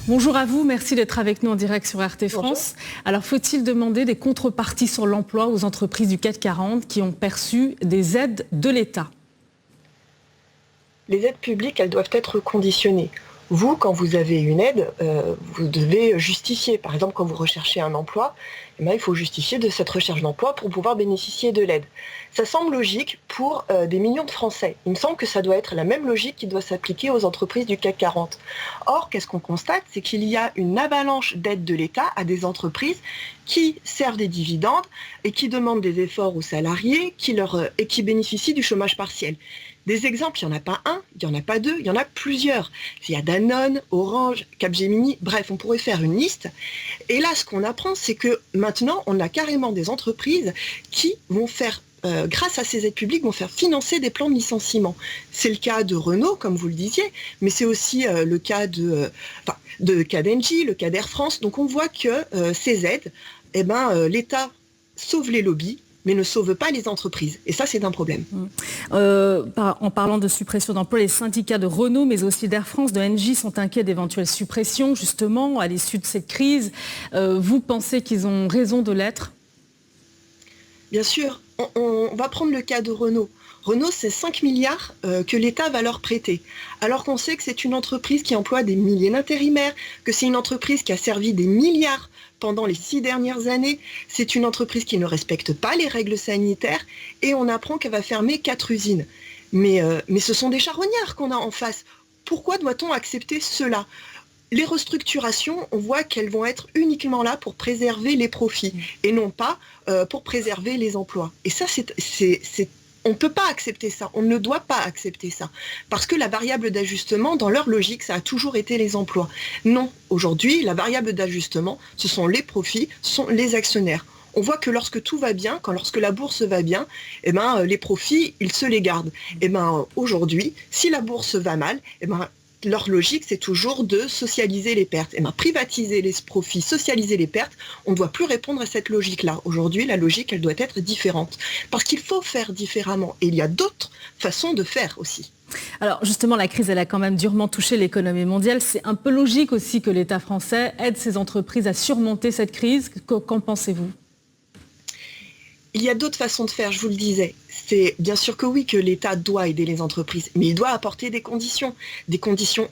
Bonjour à vous, merci d'être avec nous en direct sur RT France. Bonjour. Alors faut-il demander des contreparties sur l'emploi aux entreprises du CAC 40 qui ont perçu des aides de l'État? Les aides publiques, elles doivent être conditionnées. Vous, quand vous avez une aide, vous devez justifier. Par exemple, quand vous recherchez un emploi, il faut justifier de cette recherche d'emploi pour pouvoir bénéficier de l'aide. Ça semble logique pour des millions de Français. Il me semble que ça doit être la même logique qui doit s'appliquer aux entreprises du CAC 40. Or, qu'est-ce qu'on constate? C'est qu'il y a une avalanche d'aides de l'État à des entreprises qui servent des dividendes et qui demandent des efforts aux salariés et qui bénéficient du chômage partiel. Des exemples, il n'y en a pas un, il n'y en a pas deux, il y en a plusieurs. Il y a Danone, Orange, Capgemini, bref, on pourrait faire une liste. Et là, ce qu'on apprend, c'est que maintenant, on a carrément des entreprises qui vont faire, grâce à ces aides publiques, vont faire financer des plans de licenciement. C'est le cas de Renault, comme vous le disiez, mais c'est aussi le cas de D'Engie, le cas d'Air France. Donc on voit que ces aides, l'État sauve les lobbies, mais ne sauve pas les entreprises. Et ça, c'est un problème. En parlant de suppression d'emplois, les syndicats de Renault, mais aussi d'Air France, de Engie sont inquiets d'éventuelles suppressions, justement, à l'issue de cette crise. Vous pensez qu'ils ont raison de l'être? Bien sûr. On va prendre le cas de Renault. Renault, c'est 5 milliards que l'État va leur prêter. Alors qu'on sait que c'est une entreprise qui emploie des milliers d'intérimaires, que c'est une entreprise qui a servi des milliards pendant les 6 dernières années. C'est une entreprise qui ne respecte pas les règles sanitaires et on apprend qu'elle va fermer 4 usines. Mais ce sont des charognards qu'on a en face. Pourquoi doit-on accepter cela ? Les restructurations, on voit qu'elles vont être uniquement là pour préserver les profits et non pas pour préserver les emplois. Et ça, on ne peut pas accepter ça, on ne doit pas accepter ça. Parce que la variable d'ajustement, dans leur logique, ça a toujours été les emplois. Non, aujourd'hui, la variable d'ajustement, ce sont les profits, ce sont les actionnaires. On voit que lorsque tout va bien, lorsque la bourse va bien, les profits, ils se les gardent. Aujourd'hui, si la bourse va mal, leur logique, c'est toujours de socialiser les pertes. Privatiser les profits, socialiser les pertes, on ne doit plus répondre à cette logique-là. Aujourd'hui, la logique, elle doit être différente. Parce qu'il faut faire différemment. Et il y a d'autres façons de faire aussi. Alors justement, la crise, elle a quand même durement touché l'économie mondiale. C'est un peu logique aussi que l'État français aide ses entreprises à surmonter cette crise. Qu'en pensez-vous ? Il y a d'autres façons de faire, je vous le disais. C'est bien sûr que oui, que l'État doit aider les entreprises, mais il doit apporter des conditions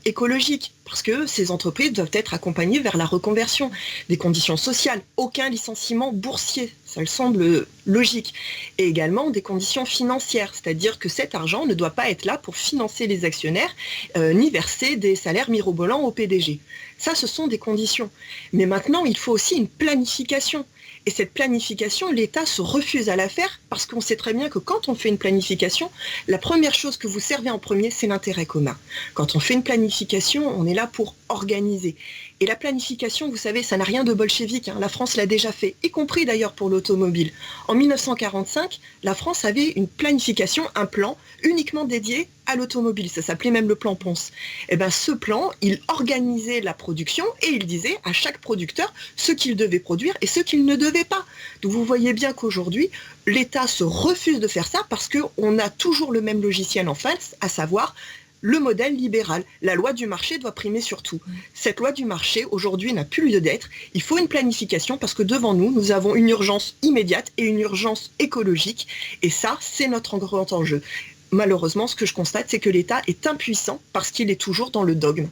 écologiques, parce que ces entreprises doivent être accompagnées vers la reconversion, des conditions sociales, aucun licenciement boursier, ça me semble logique, et également des conditions financières, c'est-à-dire que cet argent ne doit pas être là pour financer les actionnaires, ni verser des salaires mirobolants au PDG. Ça, ce sont des conditions. Mais maintenant, il faut aussi une planification. Et cette planification, l'État se refuse à la faire parce qu'on sait très bien que quand on fait une planification, la première chose que vous servez en premier, c'est l'intérêt commun. Quand on fait une planification, on est là pour organiser. Et la planification, vous savez, ça n'a rien de bolchevique. La France l'a déjà fait, y compris d'ailleurs pour l'automobile. En 1945, la France avait une planification, un plan uniquement dédié à l'automobile. Ça s'appelait même le plan Ponce. Ce plan, il organisait la production et il disait à chaque producteur ce qu'il devait produire et ce qu'il ne devait pas. Donc vous voyez bien qu'aujourd'hui, l'État se refuse de faire ça parce qu'on a toujours le même logiciel en face, à savoir le modèle libéral. La loi du marché doit primer sur tout. Cette loi du marché, aujourd'hui, n'a plus lieu d'être. Il faut une planification parce que devant nous, nous avons une urgence immédiate et une urgence écologique. Et ça, c'est notre grand enjeu. Malheureusement, ce que je constate, c'est que l'État est impuissant parce qu'il est toujours dans le dogme.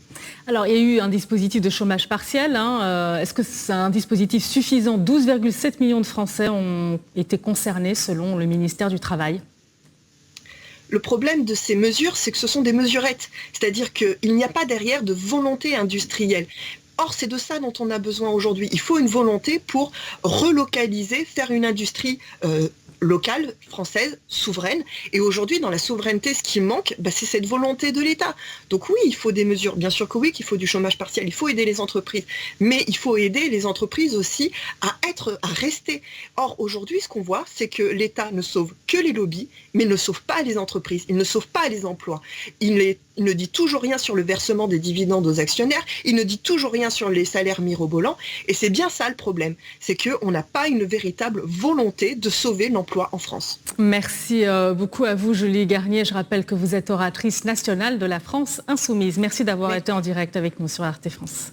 Alors, il y a eu un dispositif de chômage partiel. Est-ce que c'est un dispositif suffisant? 12,7 millions de Français ont été concernés selon le ministère du Travail. Le problème de ces mesures, c'est que ce sont des mesurettes. C'est-à-dire qu'il n'y a pas derrière de volonté industrielle. Or, c'est de ça dont on a besoin aujourd'hui. Il faut une volonté pour relocaliser, faire une industrie locale, française, souveraine. Et aujourd'hui, dans la souveraineté, ce qui manque, c'est cette volonté de l'État. Donc oui, il faut des mesures. Bien sûr que oui, qu'il faut du chômage partiel. Il faut aider les entreprises. Mais il faut aider les entreprises aussi à rester. Or, aujourd'hui, ce qu'on voit, c'est que l'État ne sauve que les lobbies, mais ne sauve pas les entreprises. Il ne sauve pas les emplois. Il ne dit toujours rien sur le versement des dividendes aux actionnaires. Il ne dit toujours rien sur les salaires mirobolants. Et c'est bien ça le problème. C'est qu'on n'a pas une véritable volonté de sauver l'emploi en France. Merci beaucoup à vous, Julie Garnier. Je rappelle que vous êtes oratrice nationale de la France Insoumise. Merci d'avoir été en direct avec nous sur RT France.